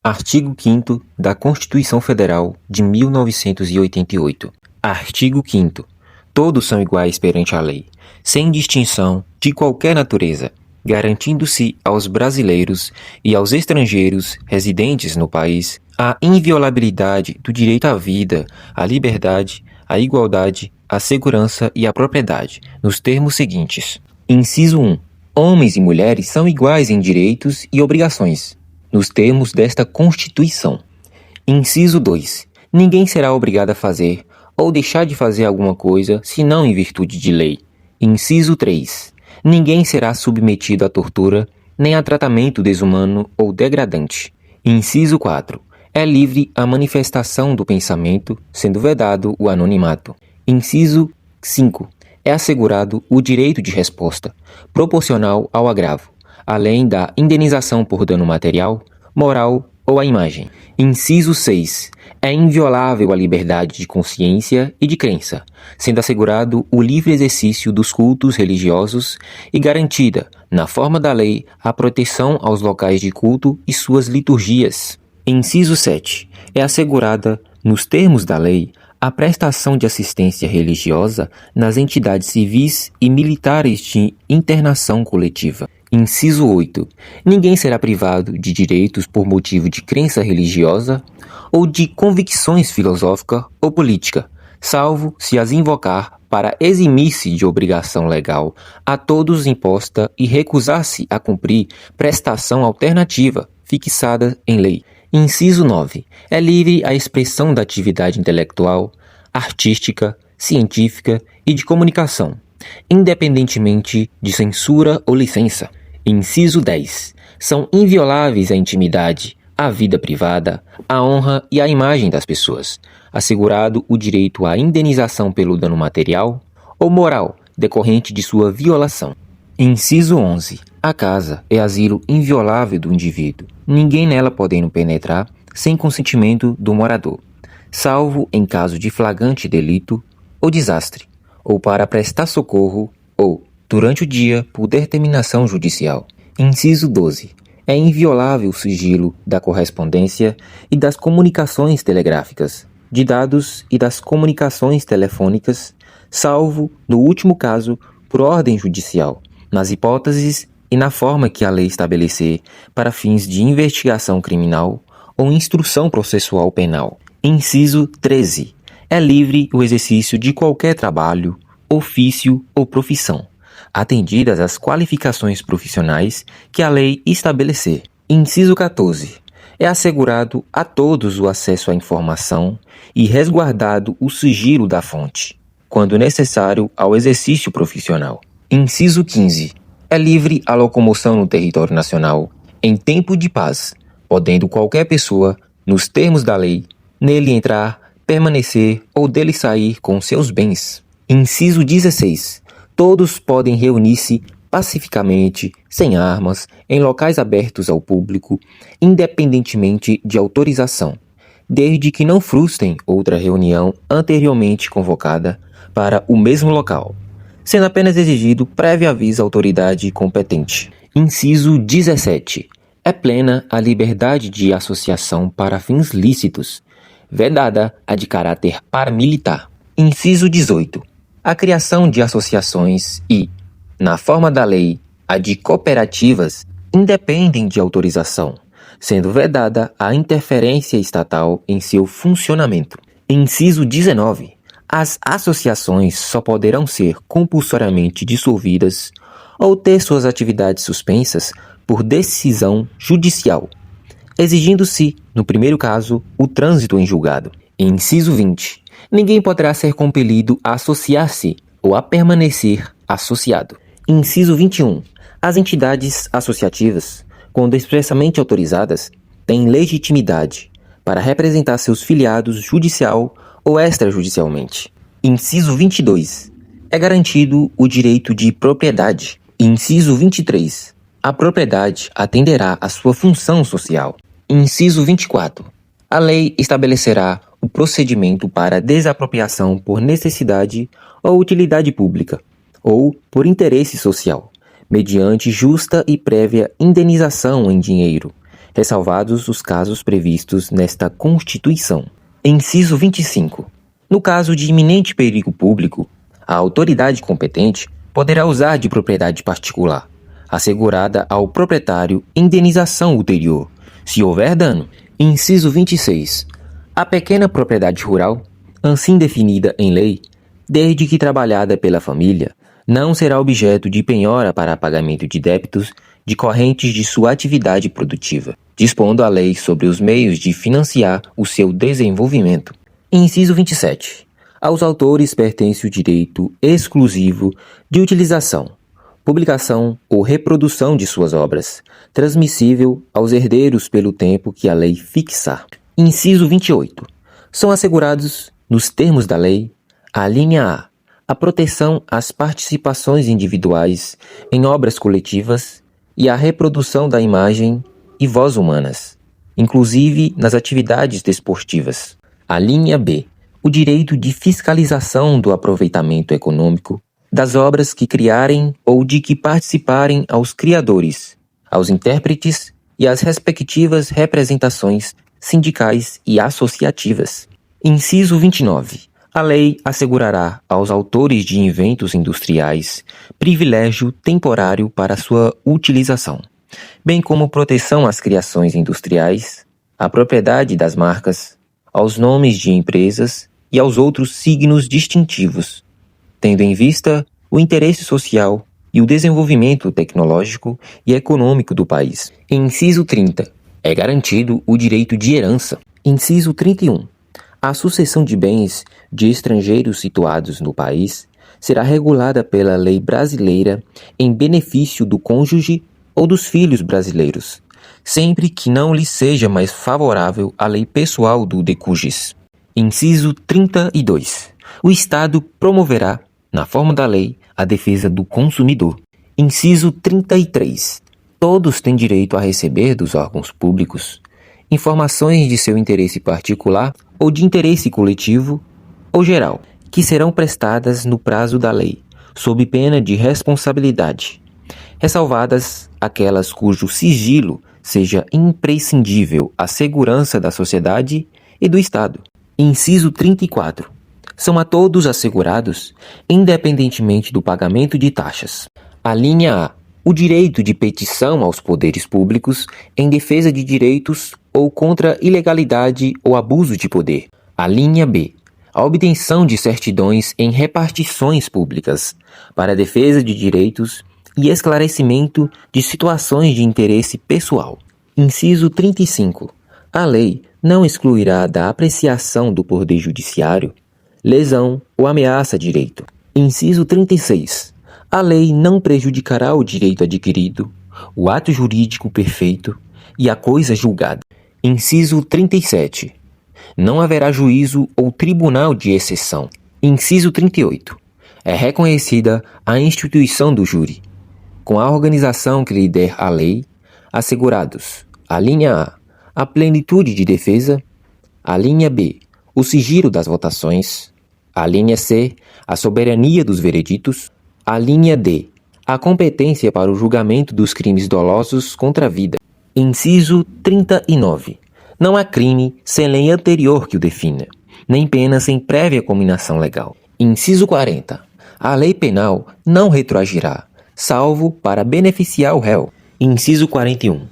Artigo 5º da Constituição Federal de 1988. Artigo 5º. Todos são iguais perante a lei, sem distinção de qualquer natureza, garantindo-se aos brasileiros e aos estrangeiros residentes no país a inviolabilidade do direito à vida, à liberdade, à igualdade, à segurança e à propriedade, nos termos seguintes. Inciso 1. Homens e mulheres são iguais em direitos e obrigações, nos termos desta Constituição. Inciso 2. Ninguém será obrigado a fazer ou deixar de fazer alguma coisa, senão em virtude de lei. Inciso 3. Ninguém será submetido à tortura, nem a tratamento desumano ou degradante. Inciso 4. É livre a manifestação do pensamento, sendo vedado o anonimato. Inciso 5. É assegurado o direito de resposta, proporcional ao agravo, além da indenização por dano material, moral ou à imagem. Inciso 6. É inviolável a liberdade de consciência e de crença, sendo assegurado o livre exercício dos cultos religiosos e garantida, na forma da lei, a proteção aos locais de culto e suas liturgias. Inciso 7. É assegurada, nos termos da lei, a prestação de assistência religiosa nas entidades civis e militares de internação coletiva. Inciso 8. Ninguém será privado de direitos por motivo de crença religiosa ou de convicções filosófica ou política, salvo se as invocar para eximir-se de obrigação legal a todos imposta e recusar-se a cumprir prestação alternativa fixada em lei. Inciso 9. É livre a expressão da atividade intelectual, artística, científica e de comunicação, independentemente de censura ou licença. Inciso 10. São invioláveis a intimidade, a vida privada, a honra e a imagem das pessoas, assegurado o direito à indenização pelo dano material ou moral decorrente de sua violação. Inciso 11. A casa é asilo inviolável do indivíduo, ninguém nela podendo penetrar sem consentimento do morador, salvo em caso de flagrante delito ou desastre, ou para prestar socorro ou, durante o dia, por determinação judicial. Inciso 12. É inviolável o sigilo da correspondência e das comunicações telegráficas, de dados e das comunicações telefônicas, salvo, no último caso, por ordem judicial, nas hipóteses e na forma que a lei estabelecer para fins de investigação criminal ou instrução processual penal. Inciso 13. É livre o exercício de qualquer trabalho, ofício ou profissão, atendidas as qualificações profissionais que a lei estabelecer. Inciso 14. É assegurado a todos o acesso à informação e resguardado o sigilo da fonte, quando necessário ao exercício profissional. Inciso 15. É livre a locomoção no território nacional em tempo de paz, podendo qualquer pessoa, nos termos da lei, nele entrar, permanecer ou dele sair com seus bens. Inciso 16. Todos podem reunir-se pacificamente, sem armas, em locais abertos ao público, independentemente de autorização, desde que não frustrem outra reunião anteriormente convocada para o mesmo local, sendo apenas exigido prévio aviso à autoridade competente. Inciso 17. É plena a liberdade de associação para fins lícitos, vedada a de caráter paramilitar. Inciso 18. A criação de associações e, na forma da lei, a de cooperativas independem de autorização, sendo vedada a interferência estatal em seu funcionamento. Inciso 19. As associações só poderão ser compulsoriamente dissolvidas ou ter suas atividades suspensas por decisão judicial, exigindo-se, no primeiro caso, o trânsito em julgado. Inciso 20. Ninguém poderá ser compelido a associar-se ou a permanecer associado. Inciso 21. As entidades associativas, quando expressamente autorizadas, têm legitimidade para representar seus filiados judicial ou extrajudicialmente. Inciso 22. É garantido o direito de propriedade. Inciso 23. A propriedade atenderá à sua função social. Inciso 24. A lei estabelecerá o procedimento para desapropriação por necessidade ou utilidade pública, ou por interesse social, mediante justa e prévia indenização em dinheiro, ressalvados os casos previstos nesta Constituição. Inciso 25. No caso de iminente perigo público, a autoridade competente poderá usar de propriedade particular, assegurada ao proprietário indenização ulterior, se houver dano. Inciso 26. A pequena propriedade rural, assim definida em lei, desde que trabalhada pela família, não será objeto de penhora para pagamento de débitos decorrentes de sua atividade produtiva, dispondo a lei sobre os meios de financiar o seu desenvolvimento. Inciso 27. Aos autores pertence o direito exclusivo de utilização, publicação ou reprodução de suas obras, transmissível aos herdeiros pelo tempo que a lei fixar. Inciso 28. São assegurados, nos termos da lei, a linha A proteção às participações individuais em obras coletivas e a reprodução da imagem e voz humanas, inclusive nas atividades desportivas. A linha B, o direito de fiscalização do aproveitamento econômico das obras que criarem ou de que participarem aos criadores, aos intérpretes e às respectivas representações sindicais e associativas. Inciso 29. A lei assegurará aos autores de inventos industriais privilégio temporário para sua utilização, bem como proteção às criações industriais, à propriedade das marcas, aos nomes de empresas e aos outros signos distintivos, tendo em vista o interesse social e o desenvolvimento tecnológico e econômico do país. Inciso 30. É garantido o direito de herança. Inciso 31. A sucessão de bens de estrangeiros situados no país será regulada pela lei brasileira em benefício do cônjuge ou dos filhos brasileiros, sempre que não lhe seja mais favorável a lei pessoal do decujis. Inciso 32. O Estado promoverá, na forma da lei, a defesa do consumidor. Inciso 33. Todos têm direito a receber dos órgãos públicos informações de seu interesse particular ou de interesse coletivo ou geral, que serão prestadas no prazo da lei, sob pena de responsabilidade, ressalvadas aquelas cujo sigilo seja imprescindível à segurança da sociedade e do Estado. Inciso 34. São a todos assegurados, independentemente do pagamento de taxas. A linha A. O direito de petição aos poderes públicos em defesa de direitos ou contra ilegalidade ou abuso de poder. A linha B. A obtenção de certidões em repartições públicas para a defesa de direitos e esclarecimento de situações de interesse pessoal. Inciso 35. A lei não excluirá da apreciação do Poder Judiciário lesão ou ameaça a direito. Inciso 36. A lei não prejudicará o direito adquirido, o ato jurídico perfeito e a coisa julgada. Inciso 37. Não haverá juízo ou tribunal de exceção. Inciso 38. É reconhecida a instituição do júri, com a organização que lhe der a lei, assegurados: a linha A plenitude de defesa, a linha B, o sigilo das votações, a linha C, a soberania dos vereditos, a linha D, a competência para o julgamento dos crimes dolosos contra a vida. Inciso 39. Não há crime sem lei anterior que o defina, nem pena sem prévia cominação legal. Inciso 40. A lei penal não retroagirá, salvo para beneficiar o réu. Inciso 41.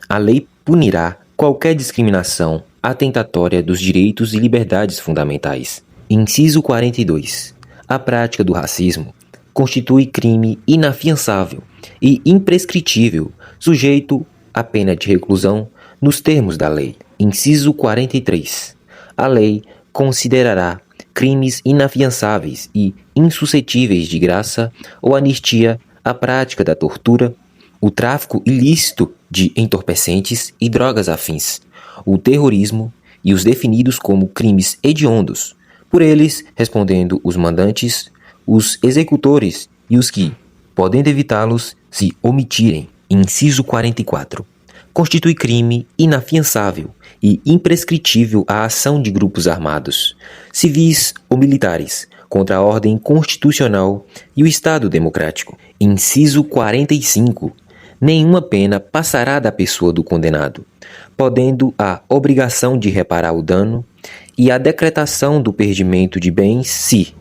A lei punirá qualquer discriminação atentatória dos direitos e liberdades fundamentais. Inciso 42. A prática do racismo constitui crime inafiançável e imprescritível, sujeito à pena de reclusão nos termos da lei. Inciso 43. A lei considerará crimes inafiançáveis e insuscetíveis de graça ou anistia a prática da tortura, o tráfico ilícito de entorpecentes e drogas afins, o terrorismo e os definidos como crimes hediondos, por eles respondendo os mandantes, os executores e os que, podendo evitá-los, se omitirem. Inciso 44. Constitui crime inafiançável e imprescritível a ação de grupos armados, civis ou militares, contra a ordem constitucional e o Estado democrático. Inciso 45. Nenhuma pena passará da pessoa do condenado, podendo a obrigação de reparar o dano e a decretação do perdimento de bens se,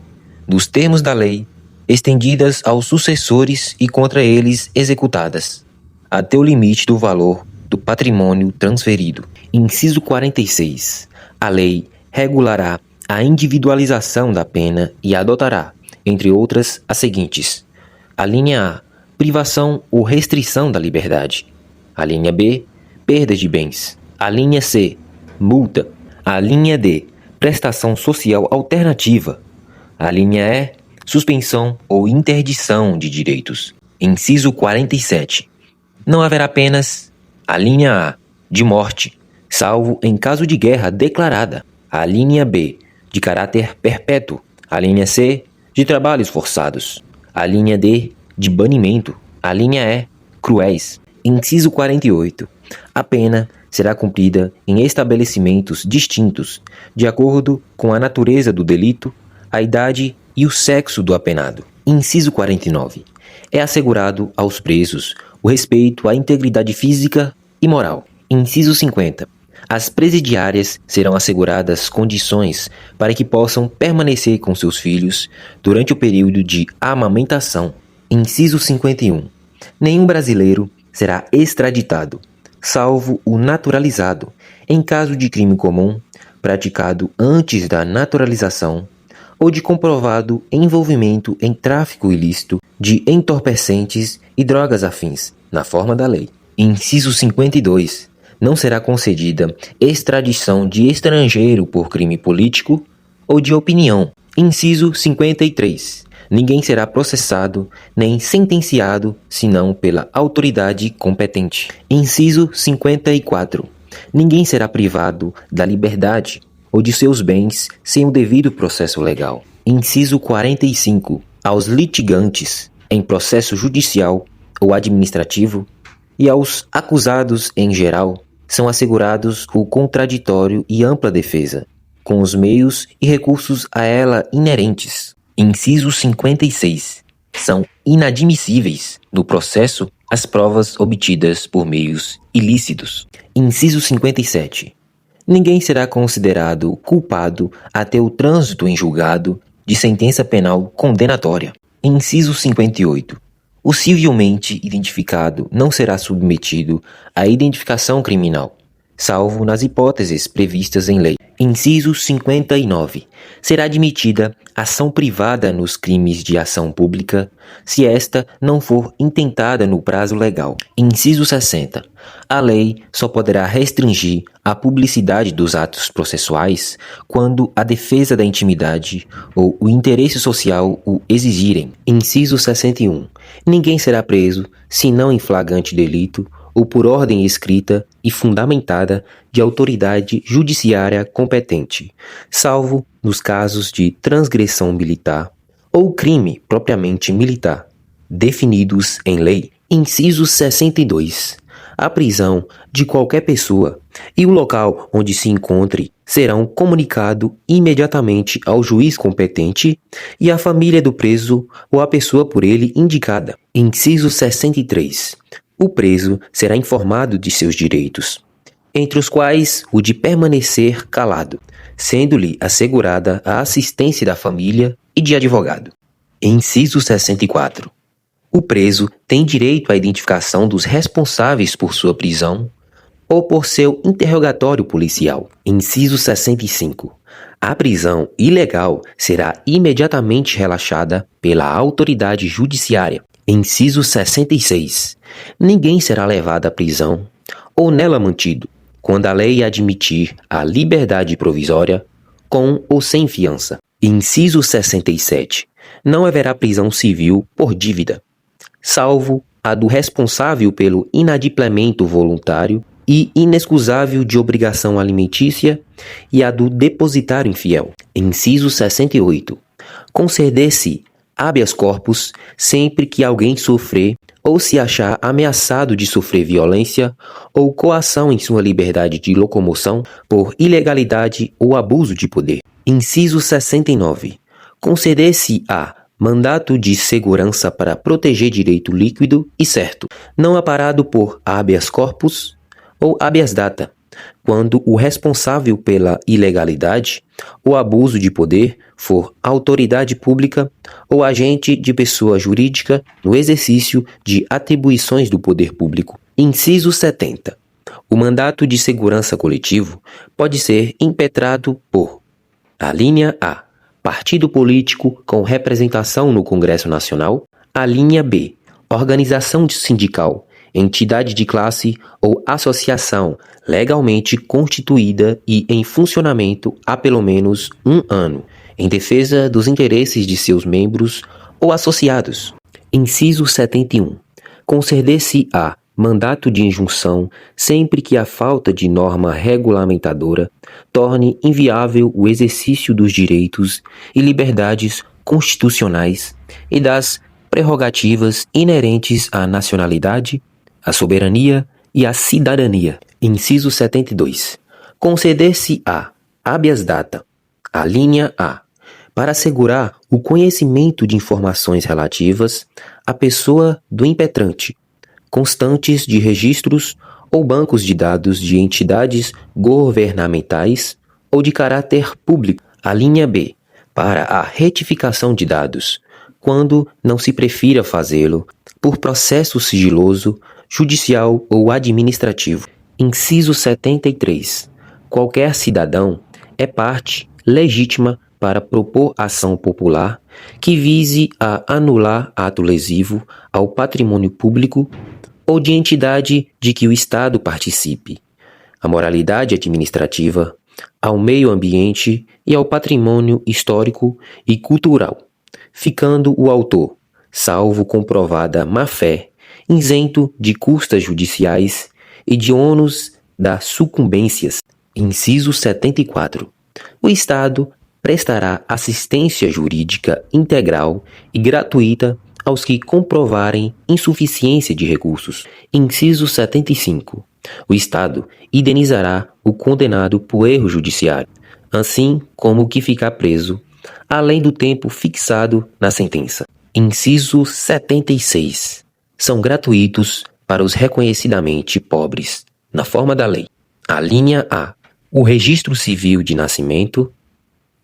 nos termos da lei, estendidas aos sucessores e contra eles executadas, até o limite do valor do patrimônio transferido. Inciso 46. A lei regulará a individualização da pena e adotará, entre outras, as seguintes: a linha A, privação ou restrição da liberdade; a linha B, perda de bens; a linha C, multa; a linha D, prestação social alternativa; a linha E, suspensão ou interdição de direitos. Inciso 47. Não haverá penas: a linha A, de morte, salvo em caso de guerra declarada; a linha B, de caráter perpétuo; a linha C, de trabalhos forçados; a linha D, de banimento; a linha E, cruéis. Inciso 48. A pena será cumprida em estabelecimentos distintos, de acordo com a natureza do delito, a idade e o sexo do apenado. Inciso 49. É assegurado aos presos o respeito à integridade física e moral. Inciso 50. As presidiárias serão asseguradas condições para que possam permanecer com seus filhos durante o período de amamentação. Inciso 51. Nenhum brasileiro será extraditado, salvo o naturalizado, em caso de crime comum praticado antes da naturalização ou de comprovado envolvimento em tráfico ilícito de entorpecentes e drogas afins, na forma da lei. Inciso 52. Não será concedida extradição de estrangeiro por crime político ou de opinião. Inciso 53. Ninguém será processado nem sentenciado senão pela autoridade competente. Inciso 54. Ninguém será privado da liberdade ou de seus bens sem o devido processo legal. Inciso 45. Aos litigantes em processo judicial ou administrativo e aos acusados em geral são assegurados o contraditório e ampla defesa, com os meios e recursos a ela inerentes. Inciso 56. São inadmissíveis no processo as provas obtidas por meios ilícitos. Inciso 57. Ninguém será considerado culpado até o trânsito em julgado de sentença penal condenatória. Inciso 58. O civilmente identificado não será submetido à identificação criminal, salvo nas hipóteses previstas em lei. Inciso 59. Será admitida ação privada nos crimes de ação pública, se esta não for intentada no prazo legal. Inciso 60. A lei só poderá restringir a publicidade dos atos processuais quando a defesa da intimidade ou o interesse social o exigirem. Inciso 61. Ninguém será preso, senão em flagrante delito ou por ordem escrita e fundamentada de autoridade judiciária competente, salvo nos casos de transgressão militar ou crime propriamente militar, definidos em lei. Inciso 62. A prisão de qualquer pessoa e o local onde se encontre serão comunicados imediatamente ao juiz competente e à família do preso ou à pessoa por ele indicada. Inciso 63. O preso será informado de seus direitos, entre os quais o de permanecer calado, sendo-lhe assegurada a assistência da família e de advogado. Inciso 64. O preso tem direito à identificação dos responsáveis por sua prisão ou por seu interrogatório policial. Inciso 65. A prisão ilegal será imediatamente relaxada pela autoridade judiciária. Inciso 66. Ninguém será levado à prisão ou nela mantido, quando a lei admitir a liberdade provisória, com ou sem fiança. Inciso 67. Não haverá prisão civil por dívida, salvo a do responsável pelo inadimplemento voluntário e inexcusável de obrigação alimentícia e a do depositário infiel. Inciso 68. Conceder-se habeas corpus sempre que alguém sofrer ou se achar ameaçado de sofrer violência ou coação em sua liberdade de locomoção por ilegalidade ou abuso de poder. Inciso 69. Conceder-se-á mandato de segurança para proteger direito líquido e certo, não amparado por habeas corpus ou habeas data, quando o responsável pela ilegalidade ou abuso de poder for autoridade pública ou agente de pessoa jurídica no exercício de atribuições do poder público. Inciso 70. O mandato de segurança coletivo pode ser impetrado por: a linha A, partido político com representação no Congresso Nacional; a linha B, organização sindical, entidade de classe ou associação legalmente constituída e em funcionamento há pelo menos 1 ano, em defesa dos interesses de seus membros ou associados. Inciso 71. Conceder-se-á mandato de injunção sempre que a falta de norma regulamentadora torne inviável o exercício dos direitos e liberdades constitucionais e das prerrogativas inerentes à nacionalidade, à soberania e à cidadania. Inciso 72. Conceder-se-á habeas data, a linha A, para assegurar o conhecimento de informações relativas à pessoa do impetrante, constantes de registros ou bancos de dados de entidades governamentais ou de caráter público. A linha B, para a retificação de dados, quando não se prefira fazê-lo por processo sigiloso, judicial ou administrativo. Inciso 73. Qualquer cidadão é parte legítima para propor ação popular que vise a anular ato lesivo ao patrimônio público ou de entidade de que o Estado participe, à moralidade administrativa, ao meio ambiente e ao patrimônio histórico e cultural, ficando o autor, salvo comprovada má-fé, isento de custas judiciais e de ônus das sucumbências. Inciso 74. O Estado prestará assistência jurídica integral e gratuita aos que comprovarem insuficiência de recursos. Inciso 75. O Estado indenizará o condenado por erro judiciário, assim como o que ficar preso, além do tempo fixado na sentença. Inciso 76. São gratuitos para os reconhecidamente pobres, na forma da lei: a linha A, o registro civil de nascimento;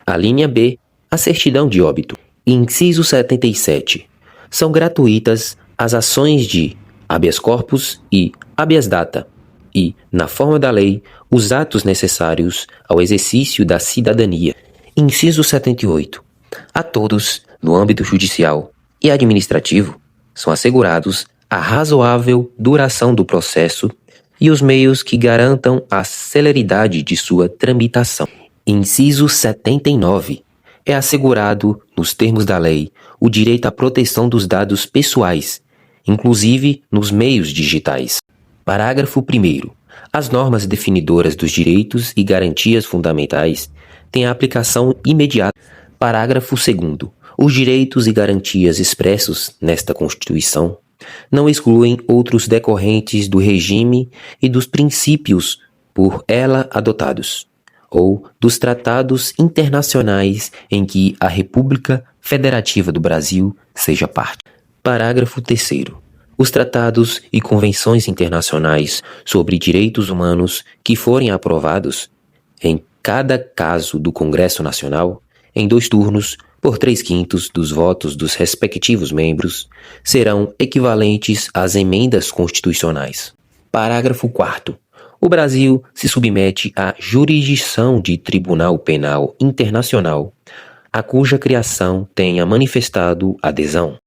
a linha B, a certidão de óbito. Inciso 77. São gratuitas as ações de habeas corpus e habeas data e, na forma da lei, os atos necessários ao exercício da cidadania. Inciso 78. A todos, no âmbito judicial e administrativo, são assegurados a razoável duração do processo e os meios que garantam a celeridade de sua tramitação. Inciso 79. É assegurado, nos termos da lei, o direito à proteção dos dados pessoais, inclusive nos meios digitais. Parágrafo 1º. As normas definidoras dos direitos e garantias fundamentais têm a aplicação imediata. Parágrafo 2º. Os direitos e garantias expressos nesta Constituição não excluem outros decorrentes do regime e dos princípios por ela adotados, ou dos tratados internacionais em que a República Federativa do Brasil seja parte. Parágrafo 3º. Os tratados e convenções internacionais sobre direitos humanos que forem aprovados, em cada caso do Congresso Nacional, em 2 turnos, por 3/5 dos votos dos respectivos membros, serão equivalentes às emendas constitucionais. Parágrafo 4º. O Brasil se submete à jurisdição de Tribunal Penal Internacional, a cuja criação tenha manifestado adesão.